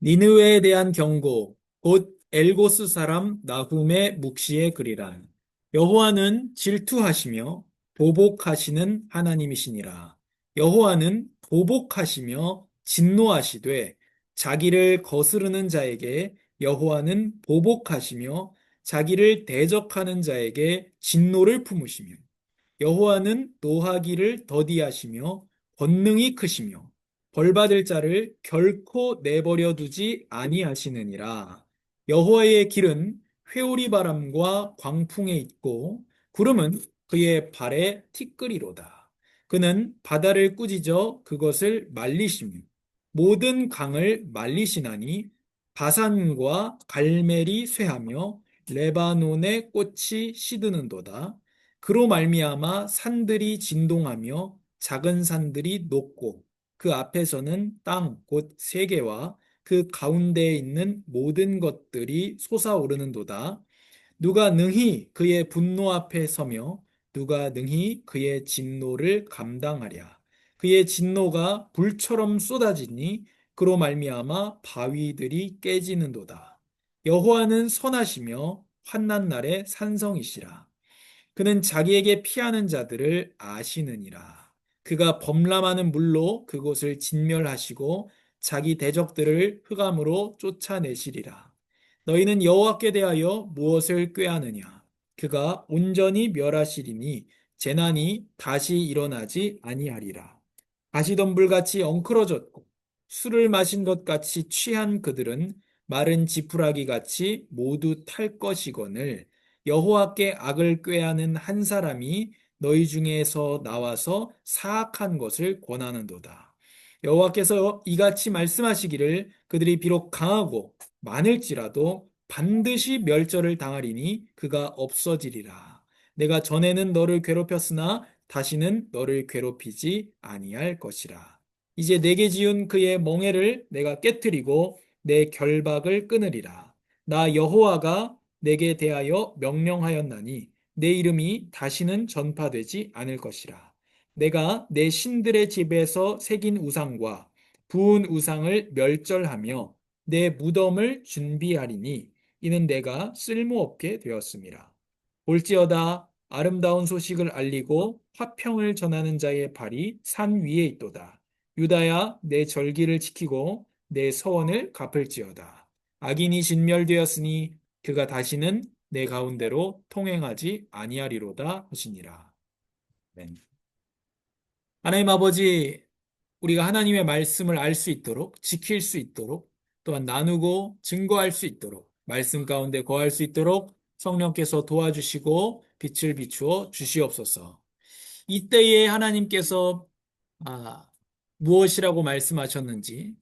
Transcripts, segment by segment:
니느웨에 대한 경고, 곧 엘고스 사람 나훔의 묵시의 글이라. 여호와는 질투하시며 보복하시는 하나님이시니라. 여호와는 보복하시며 진노하시되 자기를 거스르는 자에게 여호와는 보복하시며 자기를 대적하는 자에게 진노를 품으시며 여호와는 노하기를 더디하시며 권능이 크시며 벌받을 자를 결코 내버려 두지 아니하시느니라. 여호와의 길은 회오리 바람과 광풍에 있고 구름은 그의 발에 티끌이로다. 그는 바다를 꾸짖어 그것을 말리시며 모든 강을 말리시나니 바산과 갈멜이 쇠하며 레바논의 꽃이 시드는도다. 그로 말미암아 산들이 진동하며 작은 산들이 녹고 그 앞에서는 땅 곧 세계와 그 가운데에 있는 모든 것들이 솟아오르는도다. 누가 능히 그의 분노 앞에 서며 누가 능히 그의 진노를 감당하랴. 그의 진노가 불처럼 쏟아지니 그로 말미암아 바위들이 깨지는도다. 여호와는 선하시며 환난 날에 산성이시라. 그는 자기에게 피하는 자들을 아시느니라. 그가 범람하는 물로 그곳을 진멸하시고 자기 대적들을 흑암으로 쫓아내시리라. 너희는 여호와께 대하여 무엇을 꾀하느냐? 그가 온전히 멸하시리니 재난이 다시 일어나지 아니하리라. 가시덤불같이 엉클어졌고 술을 마신 것 같이 취한 그들은 마른 지푸라기 같이 모두 탈 것이거늘 여호와께 악을 꾀하는 한 사람이 너희 중에서 나와서 사악한 것을 권하는도다. 여호와께서 이같이 말씀하시기를 그들이 비록 강하고 많을지라도 반드시 멸절을 당하리니 그가 없어지리라. 내가 전에는 너를 괴롭혔으나 다시는 너를 괴롭히지 아니할 것이라. 이제 내게 지은 그의 멍에를 내가 깨뜨리고 내 결박을 끊으리라. 나 여호와가 내게 대하여 명령하였나니 내 이름이 다시는 전파되지 않을 것이라. 내가 내 신들의 집에서 새긴 우상과 부은 우상을 멸절하며 내 무덤을 준비하리니 이는 내가 쓸모없게 되었습니다. 볼지어다 아름다운 소식을 알리고 화평을 전하는 자의 발이 산 위에 있도다. 유다야 내 절기를 지키고 내 서원을 갚을지어다. 악인이 진멸되었으니 그가 다시는 내 가운데로 통행하지 아니하리로다 하시니라. 아멘. 하나님 아버지, 우리가 하나님의 말씀을 알 수 있도록, 지킬 수 있도록, 또한 나누고 증거할 수 있도록, 말씀 가운데 거할 수 있도록 성령께서 도와주시고 빛을 비추어 주시옵소서. 이때에 하나님께서 아, 무엇이라고 말씀하셨는지,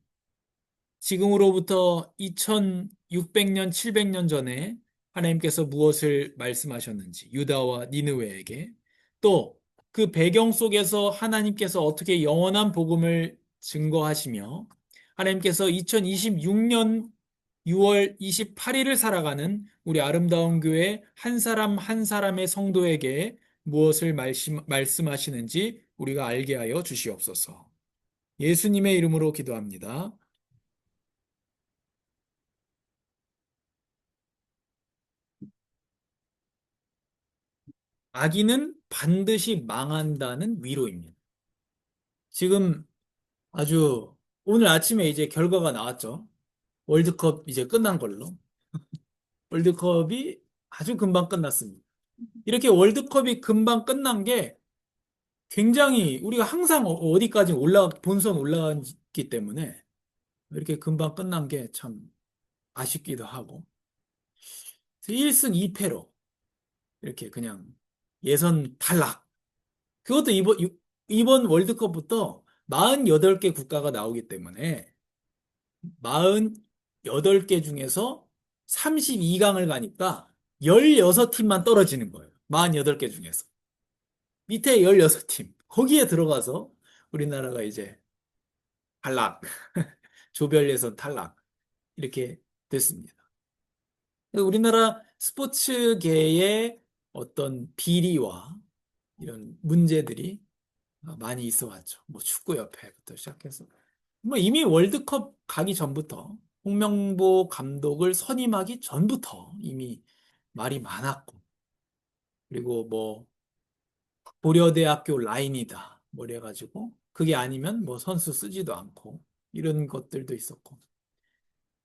지금으로부터 2600년, 700년 전에 하나님께서 무엇을 말씀하셨는지, 유다와 니느웨에게, 또 그 배경 속에서 하나님께서 어떻게 영원한 복음을 증거하시며, 하나님께서 2026년 6월 28일을 살아가는 우리 아름다운 교회 한 사람 한 사람의 성도에게 무엇을 말씀하시는지 우리가 알게 하여 주시옵소서. 예수님의 이름으로 기도합니다. 악인은 반드시 망한다는 위로입니다. 지금 아주 오늘 아침에 이제 결과가 나왔죠. 월드컵 이제 끝난 걸로. 월드컵이 아주 금방 끝났습니다. 이렇게 월드컵이 금방 끝난 게 굉장히 우리가 항상 어디까지 본선 올라갔기 때문에 이렇게 금방 끝난 게 참 아쉽기도 하고. 1승 2패로 이렇게 그냥 예선 탈락. 그것도 이번 월드컵부터 48개 국가가 나오기 때문에 48개 중에서 32강을 가니까 16팀만 떨어지는 거예요. 48개 중에서. 밑에 16팀. 거기에 들어가서 우리나라가 이제 탈락, 조별 예선 탈락. 이렇게 됐습니다. 우리나라 스포츠계의 어떤 비리와 이런 문제들이 많이 있어 왔죠. 뭐 축구협회부터 시작해서. 뭐 이미 월드컵 가기 전부터 홍명보 감독을 선임하기 전부터 이미 말이 많았고, 그리고 뭐 고려대학교 라인이다 뭐 이래가지고 그게 아니면 뭐 선수 쓰지도 않고 이런 것들도 있었고,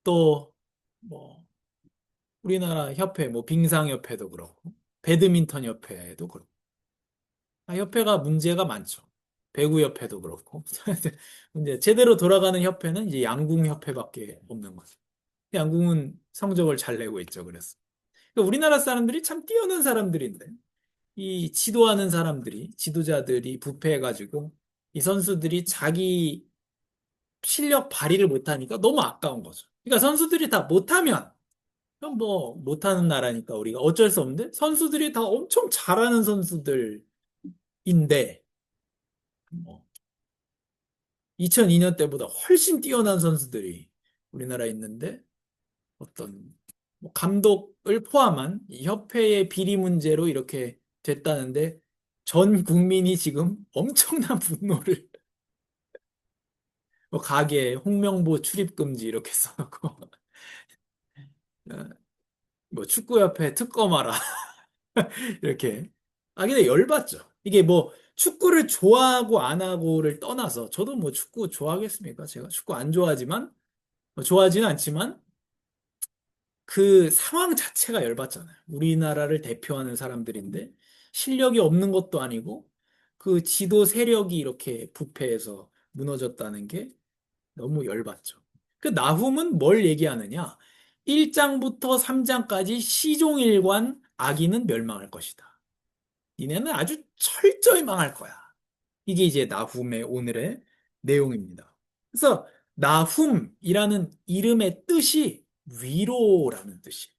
또 뭐 우리나라 협회 뭐 빙상협회도 그렇고 배드민턴 협회도 그렇고, 협회가 문제가 많죠. 배구협회도 그렇고 근데 제대로 돌아가는 협회는 이제 양궁협회밖에 없는 거죠. 양궁은 성적을 잘 내고 있죠. 그래서 그러니까 우리나라 사람들이 참 뛰어난 사람들인데, 이 지도하는 사람들이, 지도자들이 부패해가지고 이 선수들이 자기 실력 발휘를 못하니까 너무 아까운 거죠. 그러니까 선수들이 다 못하면, 그럼 뭐 못하는 나라니까 우리가 어쩔 수 없는데, 선수들이 다 엄청 잘하는 선수들인데 뭐 2002년 때보다 훨씬 뛰어난 선수들이 우리나라에 있는데, 어떤 뭐 감독을 포함한 이 협회의 비리 문제로 이렇게 됐다는데, 전 국민이 지금 엄청난 분노를 뭐 가게에 홍명보 출입 금지 이렇게 써놓고 어, 뭐 축구협회 특검하라 이렇게. 근데 열받죠. 이게 뭐 축구를 좋아하고 안 하고를 떠나서, 저도 뭐 축구 좋아하겠습니까? 제가 축구 안 좋아하지만, 좋아하지는 않지만 그 상황 자체가 열받잖아요. 우리나라를 대표하는 사람들인데 실력이 없는 것도 아니고 그 지도 세력이 이렇게 부패해서 무너졌다는 게 너무 열받죠. 그 나훔은 뭘 얘기하느냐? 1장부터 3장까지 시종일관 악인은 멸망할 것이다. 니네는 아주 철저히 망할 거야. 이게 이제 나훔의 오늘의 내용입니다. 그래서 나훔이라는 이름의 뜻이 위로라는 뜻이에요.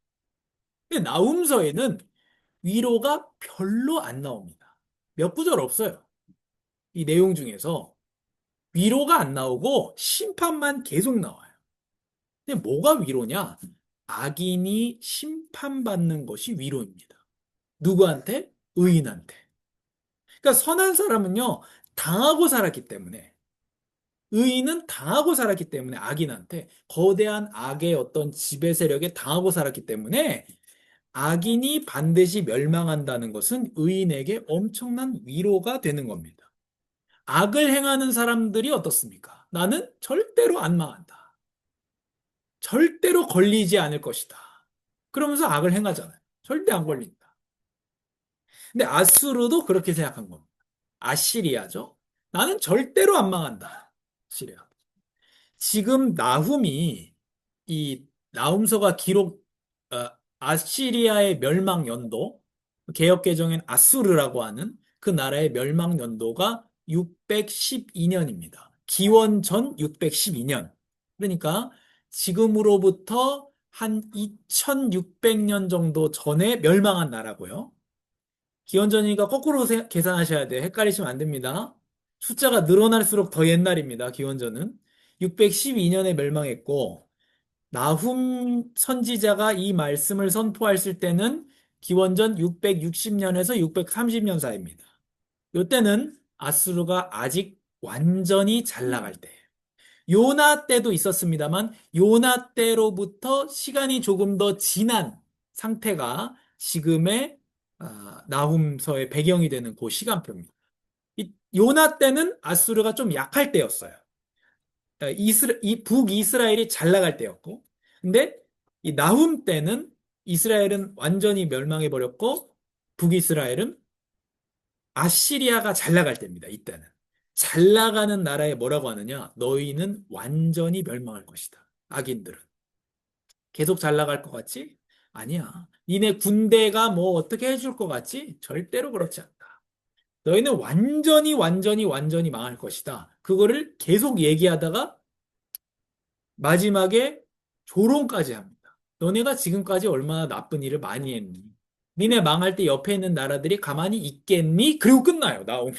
근데 나훔서에는 위로가 별로 안 나옵니다. 몇 구절 없어요. 이 내용 중에서 위로가 안 나오고 심판만 계속 나와요. 근데 뭐가 위로냐? 악인이 심판받는 것이 위로입니다. 누구한테? 의인한테. 그러니까 선한 사람은요, 당하고 살았기 때문에, 의인은 당하고 살았기 때문에, 악인한테 거대한 악의 어떤 지배 세력에 당하고 살았기 때문에 악인이 반드시 멸망한다는 것은 의인에게 엄청난 위로가 되는 겁니다. 악을 행하는 사람들이 어떻습니까? 나는 절대로 안 망한다. 절대로 걸리지 않을 것이다. 그러면서 악을 행하잖아요. 절대 안 걸린다. 근데 아수르도 그렇게 생각한 겁니다. 아시리아죠. 나는 절대로 안 망한다. 시리아. 지금 나훔이, 이 나훔서가 기록, 아시리아의 멸망 연도, 개역 개정엔 아수르라고 하는 그 나라의 멸망 연도가 612년입니다. 기원 전 612년. 그러니까 지금으로부터 한 2600년 정도 전에 멸망한 나라고요. 기원전이니까 거꾸로 계산하셔야 돼요. 헷갈리시면 안 됩니다. 숫자가 늘어날수록 더 옛날입니다. 기원전은. 612년에 멸망했고, 나훔 선지자가 이 말씀을 선포했을 때는 기원전 660년에서 630년 사이입니다. 이때는 아수르가 아직 완전히 잘 나갈 때. 요나 때도 있었습니다만 요나 때로부터 시간이 조금 더 지난 상태가 지금의 나훔서의 배경이 되는 그 시간표입니다. 이 요나 때는 아수르가 좀 약할 때였어요. 이 북이스라엘이 잘 나갈 때였고, 근데 이 나훔 때는 이스라엘은 완전히 멸망해 버렸고 북이스라엘은 아시리아가 잘 나갈 때입니다. 이때는. 잘 나가는 나라에 뭐라고 하느냐? 너희는 완전히 멸망할 것이다. 악인들은. 계속 잘 나갈 것 같지? 아니야. 니네 군대가 뭐 어떻게 해줄 것 같지? 절대로 그렇지 않다. 너희는 완전히 완전히 완전히 망할 것이다. 그거를 계속 얘기하다가 마지막에 조롱까지 합니다. 너네가 지금까지 얼마나 나쁜 일을 많이 했니? 니네 망할 때 옆에 있는 나라들이 가만히 있겠니? 그리고 끝나요, 나오미.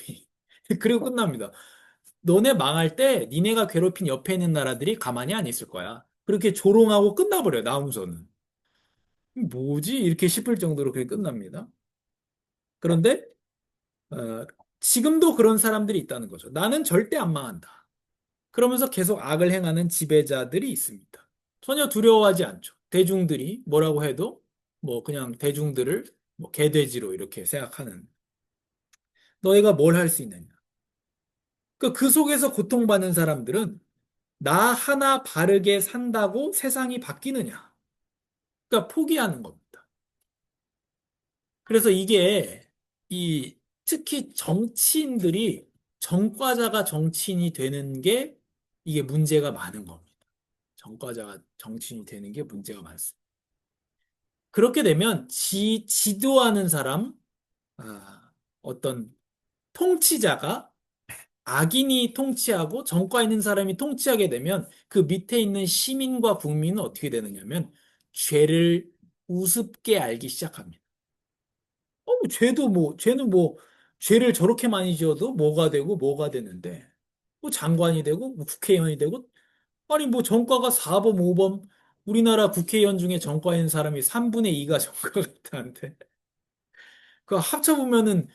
그리고 끝납니다. 너네 망할 때 니네가 괴롭힌 옆에 있는 나라들이 가만히 안 있을 거야. 그렇게 조롱하고 끝나버려요, 나움서는. 뭐지? 이렇게 싶을 정도로 그게 끝납니다. 그런데 어, 지금도 그런 사람들이 있다는 거죠. 나는 절대 안 망한다. 그러면서 계속 악을 행하는 지배자들이 있습니다. 전혀 두려워하지 않죠. 대중들이 뭐라고 해도 뭐 그냥 대중들을 뭐 개돼지로 이렇게 생각하는 너희가 뭘 할 수 있느냐. 그 속에서 고통받는 사람들은 나 하나 바르게 산다고 세상이 바뀌느냐. 그러니까 포기하는 겁니다. 그래서 이게 이 특히 정치인들이 정과자가 정치인이 되는 게 이게 문제가 많은 겁니다. 정과자가 정치인이 되는 게 문제가 많습니다. 그렇게 되면 지도하는 사람, 어떤 통치자가 악인이 통치하고 정과 있는 사람이 통치하게 되면 그 밑에 있는 시민과 국민은 어떻게 되느냐면 죄를 우습게 알기 시작합니다. 죄는 뭐, 죄를 저렇게 많이 지어도 뭐가 되고 뭐가 되는데, 뭐 장관이 되고, 뭐 국회의원이 되고, 아니 뭐 전과가 4범, 5범, 우리나라 국회의원 중에 전과 있는 사람이 3분의 2가 전과 같다는데, 그 합쳐보면은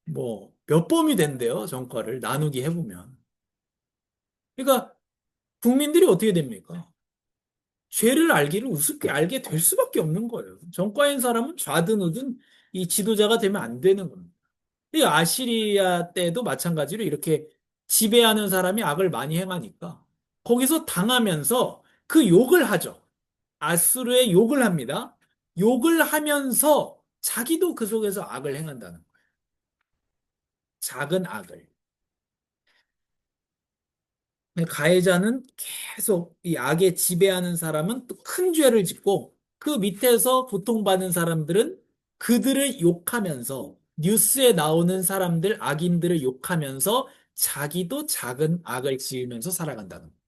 뭐 몇 범이 된대요, 전과를 나누기 해보면. 그러니까 국민들이 어떻게 됩니까? 죄를 알기를 우습게 알게 될 수밖에 없는 거예요. 전과인 사람은 좌든 우든 이 지도자가 되면 안 되는 겁니다. 이 아시리아 때도 마찬가지로 이렇게 지배하는 사람이 악을 많이 행하니까 거기서 당하면서 그 욕을 하죠. 아수르의 욕을 합니다. 욕을 하면서 자기도 그 속에서 악을 행한다는 거예요. 작은 악을. 가해자는 계속 이 악에 지배하는 사람은 또 큰 죄를 짓고 그 밑에서 고통받는 사람들은 그들을 욕하면서 뉴스에 나오는 사람들, 악인들을 욕하면서 자기도 작은 악을 지으면서 살아간다는 거예요.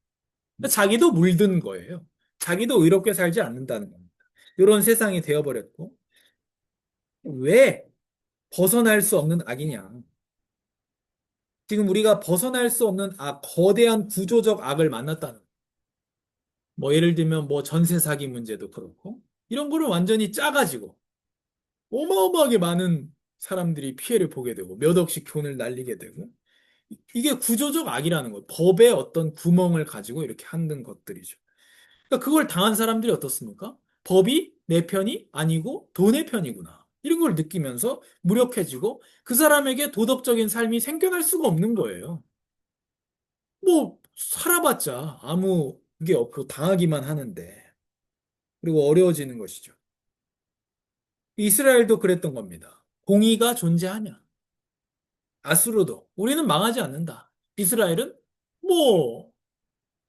그러니까 자기도 물든 거예요. 자기도 의롭게 살지 않는다는 겁니다. 이런 세상이 되어버렸고 왜 벗어날 수 없는 악이냐? 지금 우리가 벗어날 수 없는 악, 거대한 구조적 악을 만났다는 거예요. 뭐 예를 들면 뭐 전세 사기 문제도 그렇고 이런 거를 완전히 짜가지고 어마어마하게 많은 사람들이 피해를 보게 되고 몇 억씩 돈을 날리게 되고 이게 구조적 악이라는 거예요. 법의 어떤 구멍을 가지고 이렇게 하는 것들이죠. 그러니까 그걸 당한 사람들이 어떻습니까? 법이 내 편이 아니고 돈의 편이구나. 이런 걸 느끼면서 무력해지고 그 사람에게 도덕적인 삶이 생겨날 수가 없는 거예요. 뭐 살아봤자 아무 게 없고 당하기만 하는데 그리고 어려워지는 것이죠. 이스라엘도 그랬던 겁니다. 공의가 존재하냐? 아수르도 우리는 망하지 않는다. 이스라엘은 뭐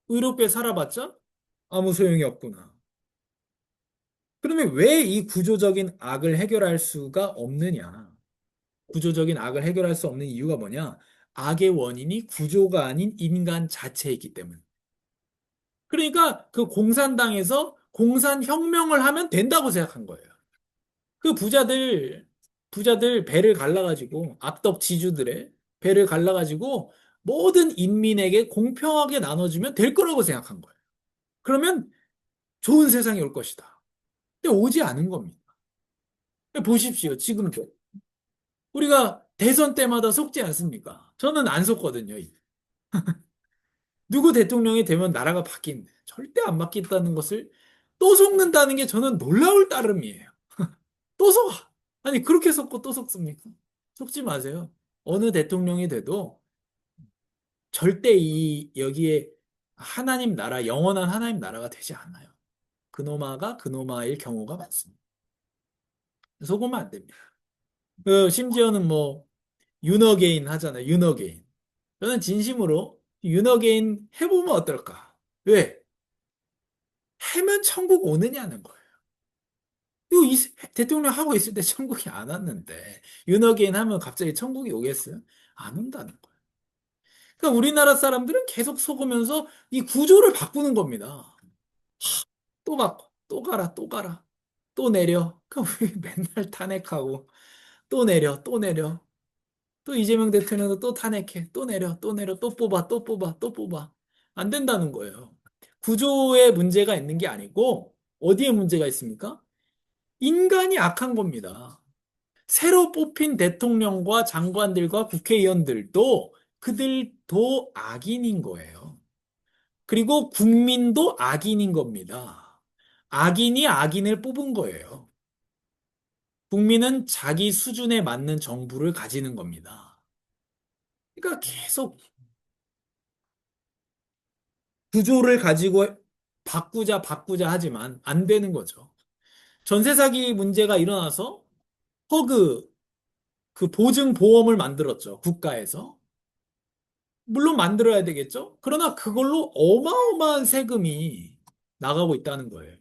의롭게 살아봤자 아무 소용이 없구나. 그러면 왜 이 구조적인 악을 해결할 수가 없느냐? 구조적인 악을 해결할 수 없는 이유가 뭐냐? 악의 원인이 구조가 아닌 인간 자체이기 때문. 그러니까 그 공산당에서 공산혁명을 하면 된다고 생각한 거예요. 그 부자들 배를 갈라가지고, 악덕 지주들의 배를 갈라가지고, 모든 인민에게 공평하게 나눠주면 될 거라고 생각한 거예요. 그러면 좋은 세상이 올 것이다. 근데 오지 않은 겁니다. 보십시오. 지금도. 우리가 대선 때마다 속지 않습니까? 저는 안 속거든요. 누구 대통령이 되면 나라가 바뀐, 절대 안 바뀐다는 것을 또 속는다는 게 저는 놀라울 따름이에요. 또 속아. 아니, 그렇게 속고 또 속습니까? 속지 마세요. 어느 대통령이 돼도 절대 여기에 하나님 나라, 영원한 하나님 나라가 되지 않아요. 그노마가 그노마일 경우가 많습니다. 속으면 안 됩니다. 심지어는 뭐, 윤어게인 하잖아요. 윤어게인. 저는 진심으로 윤어게인 해보면 어떨까? 왜? 해면 천국 오느냐는 거예요. 이거 대통령 하고 있을 때 천국이 안 왔는데, 윤어게인 하면 갑자기 천국이 오겠어요? 안 온다는 거예요. 그러니까 우리나라 사람들은 계속 속으면서 이 구조를 바꾸는 겁니다. 또 바꿔, 또 가라, 또 가라, 또 내려. 그럼 우리 맨날 탄핵하고, 또 내려, 또 내려. 또 이재명 대통령도 또 탄핵해, 또 내려, 또 내려, 또 뽑아, 또 뽑아, 또 뽑아. 안 된다는 거예요. 구조에 문제가 있는 게 아니고, 어디에 문제가 있습니까? 인간이 악한 겁니다. 새로 뽑힌 대통령과 장관들과 국회의원들도 그들도 악인인 거예요. 그리고 국민도 악인인 겁니다. 악인이 악인을 뽑은 거예요. 국민은 자기 수준에 맞는 정부를 가지는 겁니다. 그러니까 계속 구조를 가지고 바꾸자 하지만 안 되는 거죠. 전세 사기 문제가 일어나서 허그 그 보증 보험을 만들었죠. 국가에서. 물론 만들어야 되겠죠. 그러나 그걸로 어마어마한 세금이 나가고 있다는 거예요.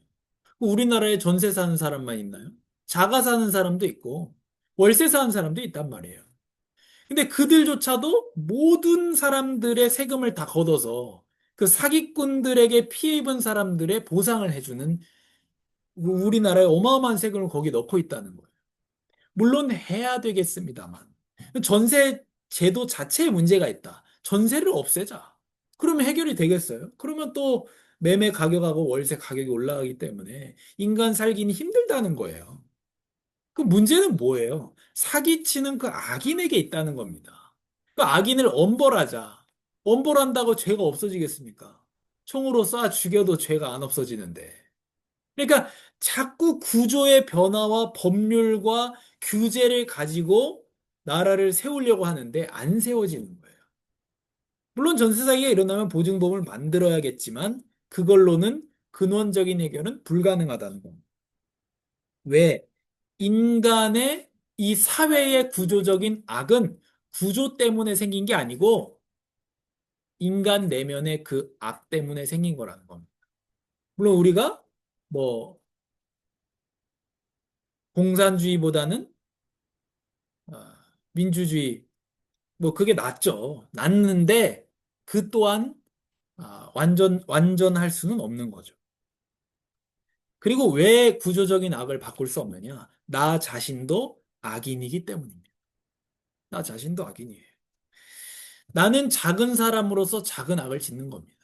우리나라에 전세 사는 사람만 있나요? 자가 사는 사람도 있고 월세 사는 사람도 있단 말이에요. 근데 그들조차도 모든 사람들의 세금을 다 걷어서 그 사기꾼들에게 피해 입은 사람들의 보상을 해주는 우리나라에 어마어마한 세금을 거기 넣고 있다는 거예요. 물론 해야 되겠습니다만. 전세 제도 자체에 문제가 있다. 전세를 없애자. 그러면 해결이 되겠어요? 그러면 또 매매 가격하고 월세 가격이 올라가기 때문에 인간 살기는 힘들다는 거예요. 그 문제는 뭐예요? 사기치는 그 악인에게 있다는 겁니다. 그 악인을 엄벌하자. 엄벌한다고 죄가 없어지겠습니까? 총으로 쏴 죽여도 죄가 안 없어지는데. 그러니까 자꾸 구조의 변화와 법률과 규제를 가지고 나라를 세우려고 하는데 안 세워지는 거예요. 물론 전세 사기가 일어나면 보증보험을 만들어야겠지만 그걸로는 근원적인 해결은 불가능하다는 겁니다. 왜? 인간의 이 사회의 구조적인 악은 구조 때문에 생긴 게 아니고 인간 내면의 그 악 때문에 생긴 거라는 겁니다. 물론 우리가 뭐 공산주의보다는 민주주의 뭐 그게 낫죠. 낫는데 그 또한 완전할 수는 없는 거죠. 그리고 왜 구조적인 악을 바꿀 수 없느냐? 나 자신도 악인이기 때문입니다. 나 자신도 악인이에요. 나는 작은 사람으로서 작은 악을 짓는 겁니다.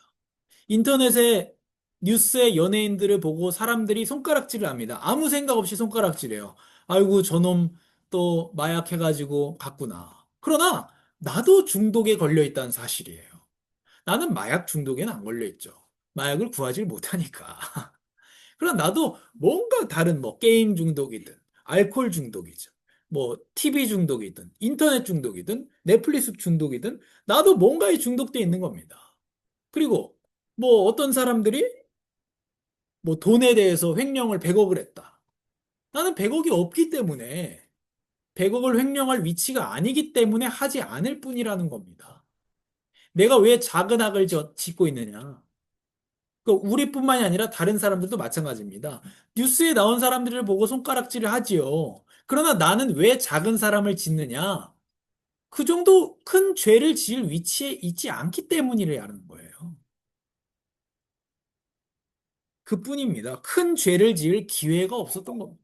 인터넷에 뉴스에 연예인들을 보고 사람들이 손가락질을 합니다. 아무 생각 없이 손가락질해요. 아이고, 저놈 또 마약해가지고 갔구나. 그러나 나도 중독에 걸려 있다는 사실이에요. 나는 마약 중독에는 안 걸려 있죠. 마약을 구하지 못하니까. 그러나 나도 뭔가 다른 뭐 게임 중독이든 알코올 중독이든 뭐 TV 중독이든 인터넷 중독이든 넷플릭스 중독이든 나도 뭔가에 중독돼 있는 겁니다. 그리고 뭐 어떤 사람들이 뭐 돈에 대해서 횡령을 100억을 했다. 나는 100억이 없기 때문에 100억을 횡령할 위치가 아니기 때문에 하지 않을 뿐이라는 겁니다. 내가 왜 작은 악을 짓고 있느냐? 그 우리뿐만이 아니라 다른 사람들도 마찬가지입니다. 뉴스에 나온 사람들을 보고 손가락질을 하지요. 그러나 나는 왜 작은 사람을 짓느냐? 그 정도 큰 죄를 지을 위치에 있지 않기 때문이라는 거예요. 그뿐입니다. 큰 죄를 지을 기회가 없었던 겁니다.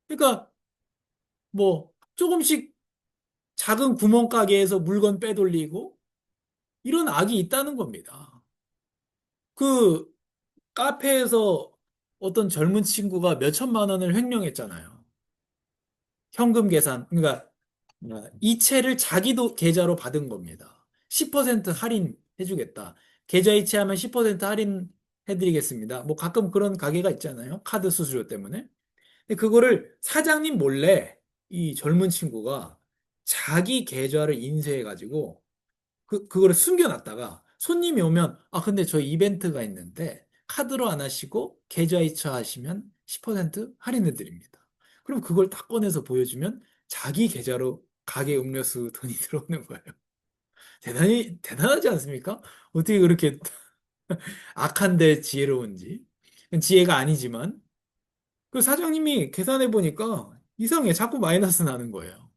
그러니까 뭐 조금씩 작은 구멍가게에서 물건 빼돌리고 이런 악이 있다는 겁니다. 그 카페에서 어떤 젊은 친구가 몇 천만 원을 횡령했잖아요. 현금 계산, 그러니까 이체를 자기도 계좌로 받은 겁니다. 10% 할인해주겠다. 계좌 이체하면 10% 할인해드리겠습니다. 뭐 가끔 그런 가게가 있잖아요. 카드 수수료 때문에. 근데 그거를 사장님 몰래 이 젊은 친구가 자기 계좌를 인쇄해가지고 그거를 숨겨놨다가 손님이 오면 근데 저 이벤트가 있는데 카드로 안 하시고 계좌 이체하시면 10% 할인해드립니다. 그럼 그걸 딱 꺼내서 보여주면 자기 계좌로 가게 음료수 돈이 들어오는 거예요. 대단하지 않습니까? 어떻게 그렇게 악한데 지혜로운지. 지혜가 아니지만. 그 사장님이 계산해 보니까 이상해. 자꾸 마이너스 나는 거예요.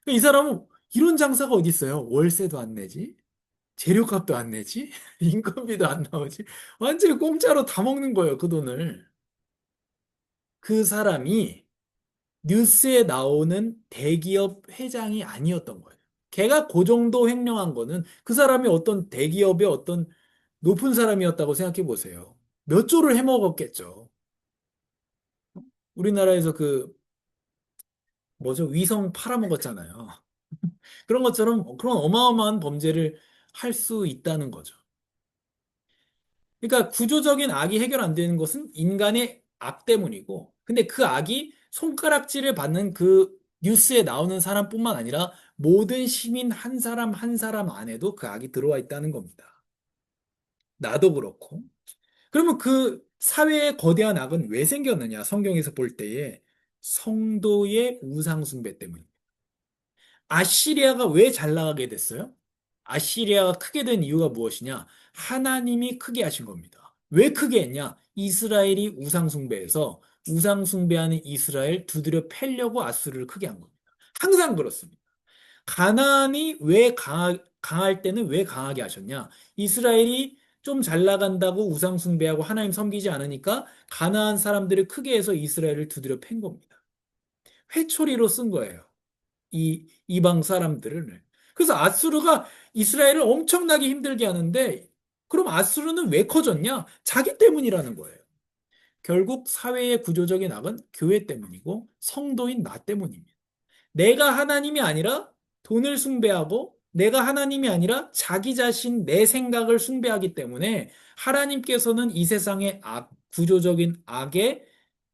이 사람은 이런 장사가 어디 있어요? 월세도 안 내지? 재료값도 안 내지? 인건비도 안 나오지? 완전히 공짜로 다 먹는 거예요, 그 돈을. 그 사람이 뉴스에 나오는 대기업 회장이 아니었던 거예요. 걔가 그 정도 횡령한 거는 그 사람이 어떤 대기업의 어떤 높은 사람이었다고 생각해 보세요. 몇 조를 해먹었겠죠. 우리나라에서 그, 뭐죠? 위성 팔아먹었잖아요. 그런 것처럼 그런 어마어마한 범죄를 할 수 있다는 거죠. 그러니까 구조적인 악이 해결 안 되는 것은 인간의 악 때문이고, 근데 그 악이 손가락질을 받는 그 뉴스에 나오는 사람뿐만 아니라 모든 시민 한 사람 한 사람 안에도 그 악이 들어와 있다는 겁니다. 나도 그렇고. 그러면 그 사회의 거대한 악은 왜 생겼느냐? 성경에서 볼 때에 성도의 우상숭배 때문입니다. 아시리아가 왜 잘 나가게 됐어요? 아시리아가 크게 된 이유가 무엇이냐? 하나님이 크게 하신 겁니다. 왜 크게 했냐? 이스라엘이 우상숭배해서 우상숭배하는 이스라엘 두드려 패려고 아수르를 크게 한 겁니다. 항상 그렇습니다. 가나안이 왜 강할 때는 왜 강하게 하셨냐? 이스라엘이 좀 잘 나간다고 우상숭배하고 하나님 섬기지 않으니까 가나안 사람들을 크게 해서 이스라엘을 두드려 팬 겁니다. 회초리로 쓴 거예요. 이 이방 사람들을. 그래서 아수르가 이스라엘을 엄청나게 힘들게 하는데 그럼 아수르는 왜 커졌냐? 자기 때문이라는 거예요. 결국 사회의 구조적인 악은 교회 때문이고 성도인 나 때문입니다. 내가 하나님이 아니라 돈을 숭배하고 내가 하나님이 아니라 자기 자신 내 생각을 숭배하기 때문에 하나님께서는 이 세상의 악, 구조적인 악에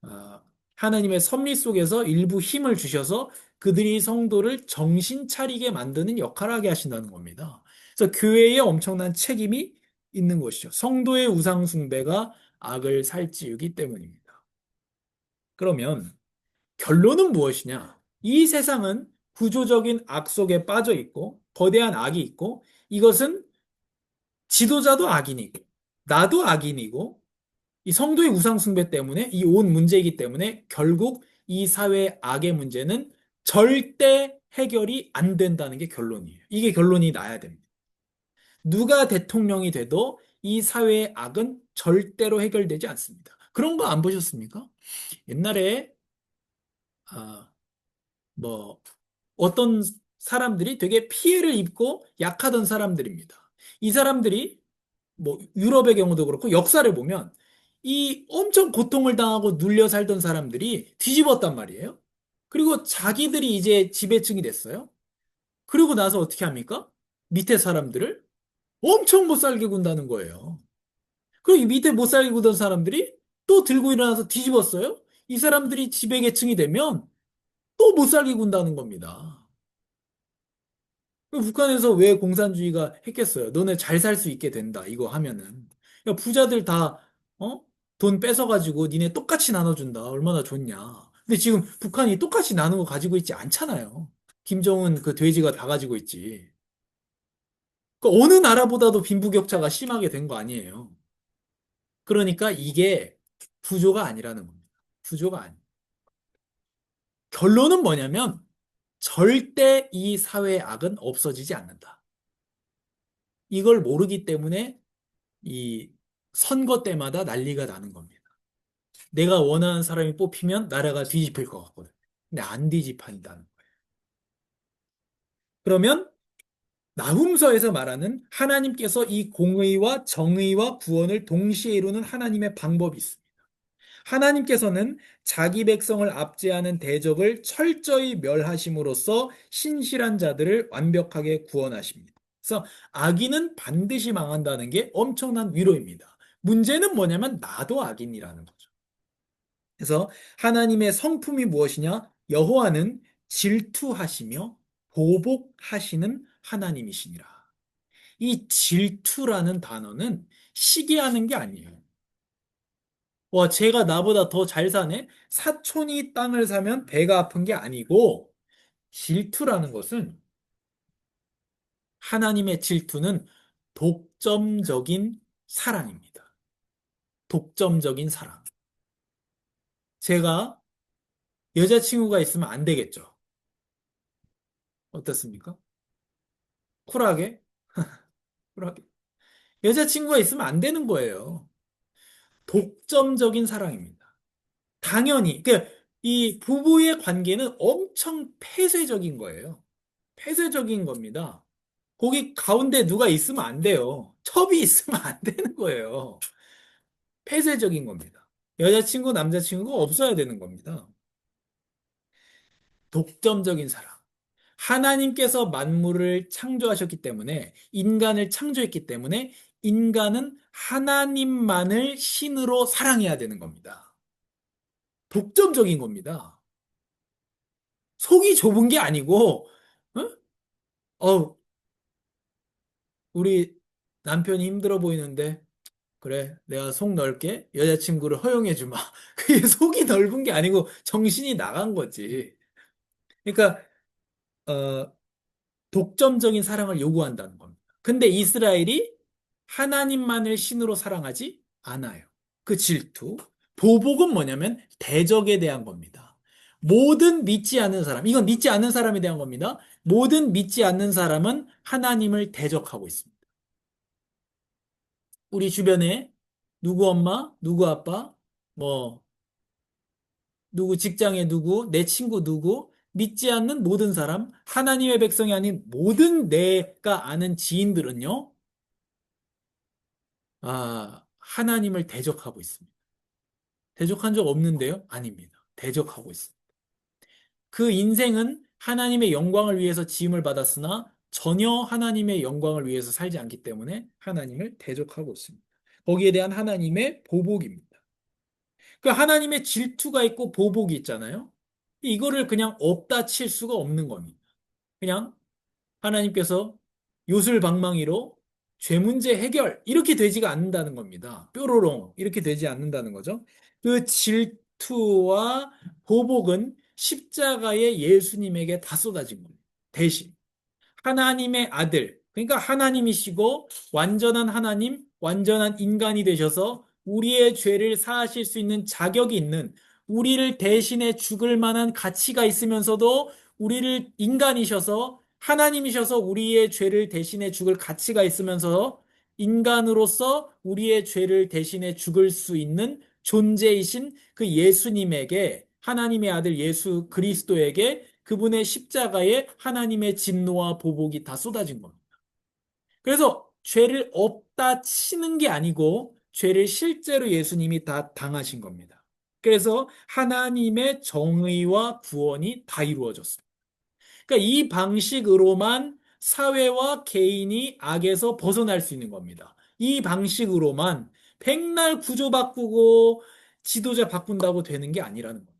어, 하나님의 섭리 속에서 일부 힘을 주셔서 그들이 성도를 정신 차리게 만드는 역할을 하게 하신다는 겁니다. 그래서 교회에 엄청난 책임이 있는 것이죠. 성도의 우상 숭배가 악을 살찌우기 때문입니다. 그러면 결론은 무엇이냐? 이 세상은 구조적인 악 속에 빠져 있고, 거대한 악이 있고, 이것은 지도자도 악인이고, 나도 악인이고, 이 성도의 우상숭배 때문에 이 온 문제이기 때문에 결국 이 사회의 악의 문제는 절대 해결이 안 된다는 게 결론이에요. 이게 결론이 나야 됩니다. 누가 대통령이 돼도 이 사회의 악은 절대로 해결되지 않습니다. 그런 거 안 보셨습니까? 옛날에 아, 뭐 어떤 사람들이 되게 피해를 입고 약하던 사람들입니다. 이 사람들이 뭐 유럽의 경우도 그렇고 역사를 보면 이 엄청 고통을 당하고 눌려 살던 사람들이 뒤집었단 말이에요. 그리고 자기들이 이제 지배층이 됐어요. 그리고 나서 어떻게 합니까? 밑에 사람들을 엄청 못 살게 군다는 거예요. 그리고 이 밑에 못 살게 군던 사람들이 또 들고 일어나서 뒤집었어요. 이 사람들이 지배계층이 되면 또 못 살게 군다는 겁니다. 북한에서 왜 공산주의가 했겠어요? 너네 잘 살 수 있게 된다. 이거 하면은. 야, 부자들 다, 어? 돈 뺏어가지고 니네 똑같이 나눠준다. 얼마나 좋냐. 근데 지금 북한이 똑같이 나누고 가지고 있지 않잖아요. 김정은 그 돼지가 다 가지고 있지. 그 어느 나라보다도 빈부격차가 심하게 된 거 아니에요. 그러니까 이게 구조가 아니라는 겁니다. 구조가 아니. 결론은 뭐냐면 절대 이 사회의 악은 없어지지 않는다. 이걸 모르기 때문에 이 선거 때마다 난리가 나는 겁니다. 내가 원하는 사람이 뽑히면 나라가 뒤집힐 것 같거든. 근데 안 뒤집힌다는 거예요. 그러면 나훔서에서 말하는 하나님께서 이 공의와 정의와 구원을 동시에 이루는 하나님의 방법이 있습니다. 하나님께서는 자기 백성을 압제하는 대적을 철저히 멸하심으로써 신실한 자들을 완벽하게 구원하십니다. 그래서 악인은 반드시 망한다는 게 엄청난 위로입니다. 문제는 뭐냐면 나도 악인이라는 거죠. 그래서 하나님의 성품이 무엇이냐? 여호와는 질투하시며 보복하시는 하나님이시니라. 이 질투라는 단어는 시기하는 게 아니에요. 와, 쟤가 나보다 더 잘 사네? 사촌이 땅을 사면 배가 아픈 게 아니고, 질투라는 것은, 하나님의 질투는 독점적인 사랑입니다. 독점적인 사랑. 제가 여자친구가 있으면 안 되겠죠. 어떻습니까? 쿨하게? 쿨하게. 여자친구가 있으면 안 되는 거예요. 독점적인 사랑입니다. 당연히, 이 부부의 관계는 엄청 폐쇄적인 거예요. 폐쇄적인 겁니다. 거기 가운데 누가 있으면 안 돼요. 첩이 있으면 안 되는 거예요. 폐쇄적인 겁니다. 여자친구, 남자친구가 없어야 되는 겁니다. 독점적인 사랑. 하나님께서 만물을 창조하셨기 때문에, 인간을 창조했기 때문에, 인간은 하나님만을 신으로 사랑해야 되는 겁니다. 독점적인 겁니다. 속이 좁은 게 아니고, 어, 우리 남편이 힘들어 보이는데, 그래, 내가 속 넓게 여자친구를 허용해 주마. 그게 속이 넓은 게 아니고 정신이 나간 거지. 그러니까, 어, 독점적인 사랑을 요구한다는 겁니다. 근데 이스라엘이 하나님만을 신으로 사랑하지 않아요. 그 질투. 보복은 뭐냐면 대적에 대한 겁니다. 모든 믿지 않는 사람, 이건 믿지 않는 사람에 대한 겁니다. 모든 믿지 않는 사람은 하나님을 대적하고 있습니다. 우리 주변에 누구 엄마, 누구 아빠, 뭐, 누구 직장에 누구, 내 친구 누구, 믿지 않는 모든 사람, 하나님의 백성이 아닌 모든 내가 아는 지인들은요, 하나님을 대적하고 있습니다. 대적한 적 없는데요? 아닙니다. 대적하고 있습니다. 그 인생은 하나님의 영광을 위해서 지음을 받았으나 전혀 하나님의 영광을 위해서 살지 않기 때문에 하나님을 대적하고 있습니다. 거기에 대한 하나님의 보복입니다. 그 하나님의 질투가 있고 보복이 있잖아요. 이거를 그냥 없다 칠 수가 없는 겁니다. 그냥 하나님께서 요술방망이로 죄 문제 해결 이렇게 되지가 않는다는 겁니다. 뾰로롱 이렇게 되지 않는다는 거죠. 그 질투와 보복은 십자가의 예수님에게 다 쏟아진 겁니다. 대신 하나님의 아들, 그러니까 하나님이시고 완전한 하나님, 완전한 인간이 되셔서 우리의 죄를 사하실 수 있는 자격이 있는 우리를 대신해 죽을 만한 가치가 있으면서도 우리를 인간이셔서 하나님이셔서 우리의 죄를 대신해 죽을 가치가 있으면서 인간으로서 우리의 죄를 대신해 죽을 수 있는 존재이신 그 예수님에게 하나님의 아들 예수 그리스도에게 그분의 십자가에 하나님의 진노와 보복이 다 쏟아진 겁니다. 그래서 죄를 없다 치는 게 아니고 죄를 실제로 예수님이 다 당하신 겁니다. 그래서 하나님의 정의와 구원이 다 이루어졌습니다. 그러니까 이 방식으로만 사회와 개인이 악에서 벗어날 수 있는 겁니다. 이 방식으로만 백날 구조 바꾸고 지도자 바꾼다고 되는 게 아니라는 겁니다.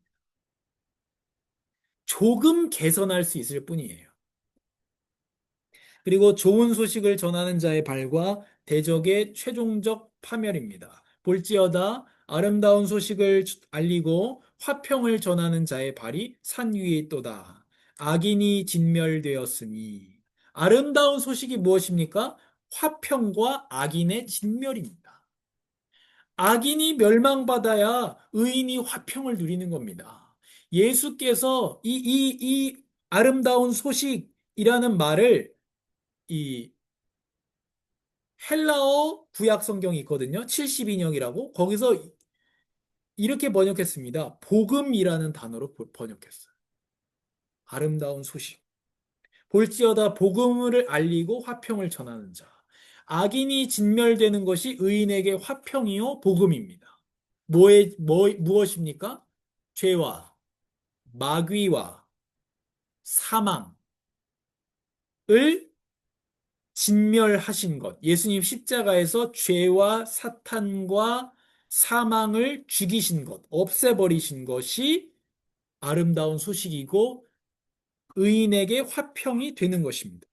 조금 개선할 수 있을 뿐이에요. 그리고 좋은 소식을 전하는 자의 발과 대적의 최종적 파멸입니다. 볼지어다 아름다운 소식을 알리고 화평을 전하는 자의 발이 산 위에 있도다. 악인이 진멸되었으니 아름다운 소식이 무엇입니까? 화평과 악인의 진멸입니다. 악인이 멸망받아야 의인이 화평을 누리는 겁니다. 예수께서 이 아름다운 소식이라는 말을 이 헬라어 구약 성경이 있거든요. 72년이라고. 거기서 이렇게 번역했습니다. 복음이라는 단어로 번역했어요. 아름다운 소식. 볼지어다 복음을 알리고 화평을 전하는 자. 악인이 진멸되는 것이 의인에게 화평이요 복음입니다. 무엇입니까? 죄와 마귀와 사망을 진멸하신 것. 예수님 십자가에서 죄와 사탄과 사망을 죽이신 것, 없애버리신 것이 아름다운 소식이고 의인에게 화평이 되는 것입니다.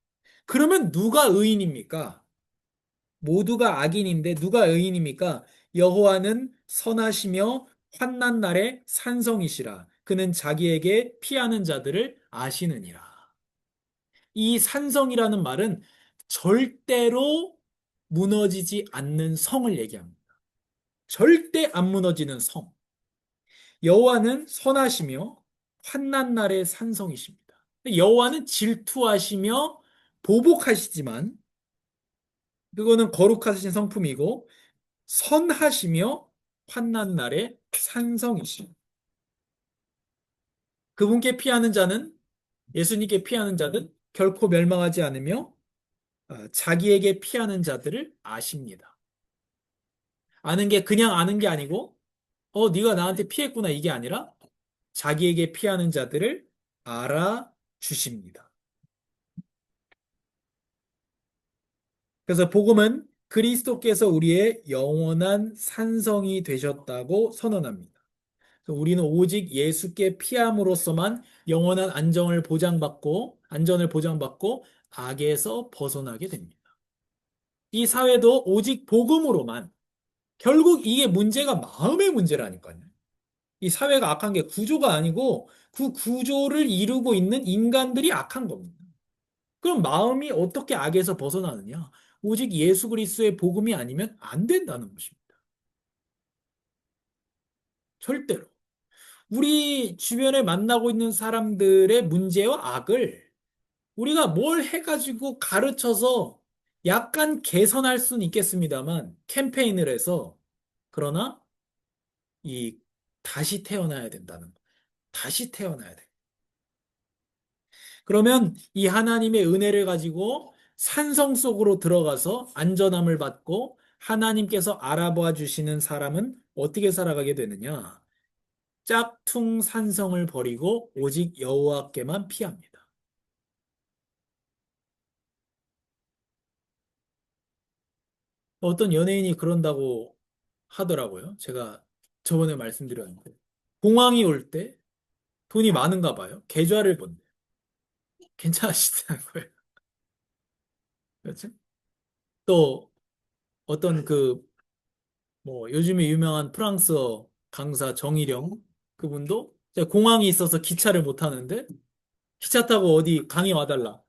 그러면 누가 의인입니까? 모두가 악인인데 누가 의인입니까? 여호와는 선하시며 환난 날에 산성이시라. 그는 자기에게 피하는 자들을 아시느니라. 이 산성이라는 말은 절대로 무너지지 않는 성을 얘기합니다. 절대 안 무너지는 성. 여호와는 선하시며 환난 날의 산성이십니다. 여호와는 질투하시며 보복하시지만 그거는 거룩하신 성품이고 선하시며 환난 날의 산성이십니다. 그분께 피하는 자는 예수님께 피하는 자는 결코 멸망하지 않으며 자기에게 피하는 자들을 아십니다. 아는 게 그냥 아는 게 아니고 네가 나한테 피했구나 이게 아니라 자기에게 피하는 자들을 알아주십니다. 그래서 복음은 그리스도께서 우리의 영원한 산성이 되셨다고 선언합니다. 우리는 오직 예수께 피함으로써만 영원한 안전을 보장받고 악에서 벗어나게 됩니다. 이 사회도 오직 복음으로만 결국 이게 문제가 마음의 문제라니까요. 이 사회가 악한 게 구조가 아니고 그 구조를 이루고 있는 인간들이 악한 겁니다. 그럼 마음이 어떻게 악에서 벗어나느냐? 오직 예수 그리스도의 복음이 아니면 안 된다는 것입니다. 절대로. 우리 주변에 만나고 있는 사람들의 문제와 악을 우리가 뭘 해가지고 가르쳐서 약간 개선할 수는 있겠습니다만 캠페인을 해서 그러나 이 다시 태어나야 된다는 거. 다시 태어나야 돼. 그러면 이 하나님의 은혜를 가지고 산성 속으로 들어가서 안전함을 받고 하나님께서 알아봐 주시는 사람은 어떻게 살아가게 되느냐? 짝퉁 산성을 버리고 오직 여호와께만 피합니다. 어떤 연예인이 그런다고 하더라고요. 제가 저번에 말씀드렸는데. 공황이 올 때 돈이 많은가 봐요. 계좌를 본대. 괜찮으시다는 거예요. 그렇죠? 또 어떤 뭐 요즘에 유명한 프랑스어 강사 정일영 그분도 이제 공항이 있어서 기차를 못 타는데 기차 타고 어디 강의 와달라.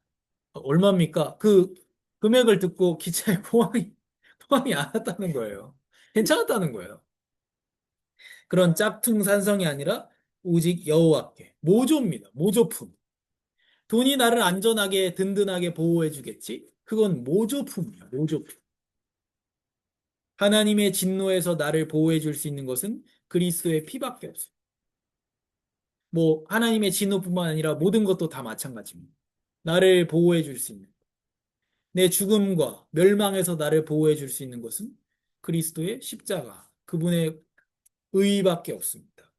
얼마입니까? 그 금액을 듣고 기차에 공항이 안 왔다는 거예요. 괜찮았다는 거예요. 그런 짝퉁 산성이 아니라 오직 여호와께 모조입니다. 모조품. 돈이 나를 안전하게 든든하게 보호해 주겠지? 그건 모조품이야. 모조품. 하나님의 진노에서 나를 보호해 줄 수 있는 것은 그리스도의 피밖에 없어. 뭐 하나님의 진노뿐만 아니라 모든 것도 다 마찬가지입니다. 나를 보호해 줄 수 있는 내 죽음과 멸망에서 나를 보호해 줄 수 있는 것은 그리스도의 십자가, 그분의 의밖에 없습니다.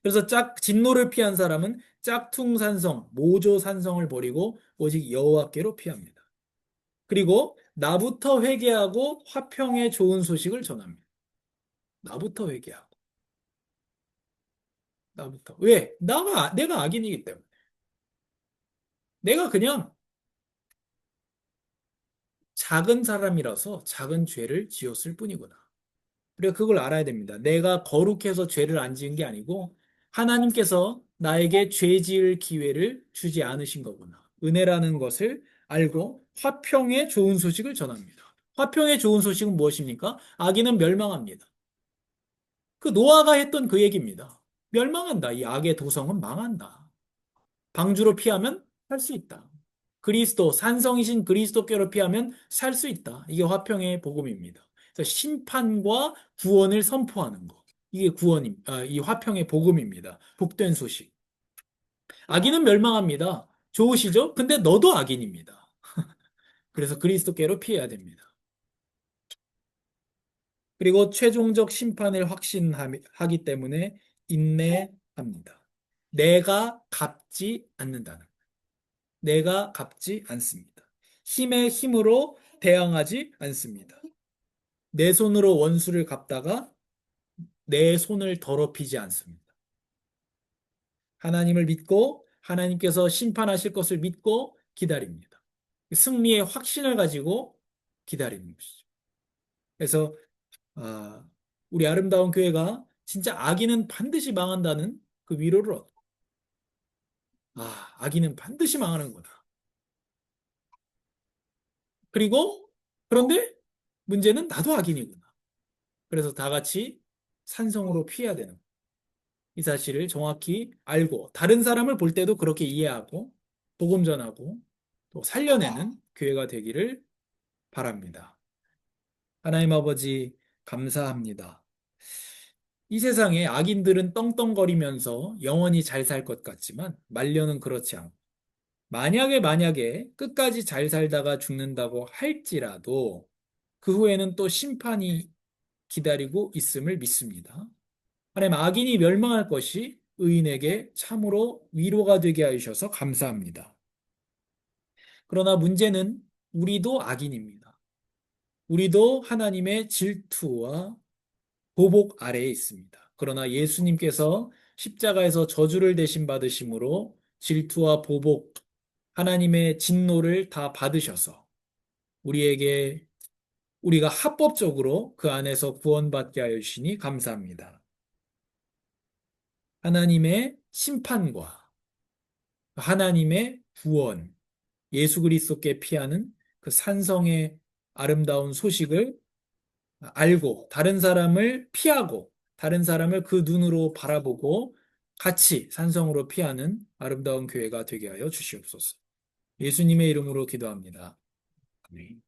그래서 진노를 피한 사람은 짝퉁산성, 모조산성을 버리고 오직 여호와께로 피합니다. 그리고 나부터 회개하고 화평의 좋은 소식을 전합니다. 나부터 회개하고. 나부터. 왜? 내가 악인이기 때문에. 내가 그냥 작은 사람이라서 작은 죄를 지었을 뿐이구나. 우리가 그걸 알아야 됩니다. 내가 거룩해서 죄를 안 지은 게 아니고 하나님께서 나에게 죄 지을 기회를 주지 않으신 거구나. 은혜라는 것을 알고 화평의 좋은 소식을 전합니다. 화평의 좋은 소식은 무엇입니까? 악인은 멸망합니다. 그 노아가 했던 그 얘기입니다. 멸망한다. 이 악의 도성은 망한다. 방주로 피하면 살 수 있다. 산성이신 그리스도께로 피하면 살 수 있다. 이게 화평의 복음입니다. 그래서 심판과 구원을 선포하는 것. 이게 이 화평의 복음입니다. 복된 소식. 악인은 멸망합니다. 좋으시죠? 근데 너도 악인입니다. 그래서 그리스도께로 피해야 됩니다. 그리고 최종적 심판을 확신하기 때문에 인내합니다. 내가 갚지 않는다는. 내가 갚지 않습니다. 힘의 힘으로 대항하지 않습니다. 내 손으로 원수를 갚다가 내 손을 더럽히지 않습니다. 하나님을 믿고 하나님께서 심판하실 것을 믿고 기다립니다. 승리의 확신을 가지고 기다리는 것이죠. 그래서 아, 우리 아름다운 교회가 진짜 악인은 반드시 망한다는 그 위로를 얻고 악인은 반드시 망하는구나. 그리고 그런데 문제는 나도 악인이구나. 그래서 다 같이 산성으로 피해야 되는 이 사실을 정확히 알고 다른 사람을 볼 때도 그렇게 이해하고 복음 전하고 또 살려내는 교회가 되기를 바랍니다. 하나님 아버지 감사합니다. 이 세상에 악인들은 떵떵거리면서 영원히 잘 살 것 같지만 말년은 그렇지 않고 만약에 끝까지 잘 살다가 죽는다고 할지라도 그 후에는 또 심판이 기다리고 있음을 믿습니다. 하나님 악인이 멸망할 것이 의인에게 참으로 위로가 되게 하셔서 감사합니다. 그러나 문제는 우리도 악인입니다. 우리도 하나님의 질투와 보복 아래에 있습니다. 그러나 예수님께서 십자가에서 저주를 대신 받으심으로 질투와 보복, 하나님의 진노를 다 받으셔서 우리에게 우리가 합법적으로 그 안에서 구원받게 하여 주시니 감사합니다. 하나님의 심판과 하나님의 구원, 예수 그리스도께 피하는 그 산성의 아름다운 소식을 알고 다른 사람을 피하고 다른 사람을 그 눈으로 바라보고 같이 산성으로 피하는 아름다운 교회가 되게 하여 주시옵소서. 예수님의 이름으로 기도합니다. 아멘.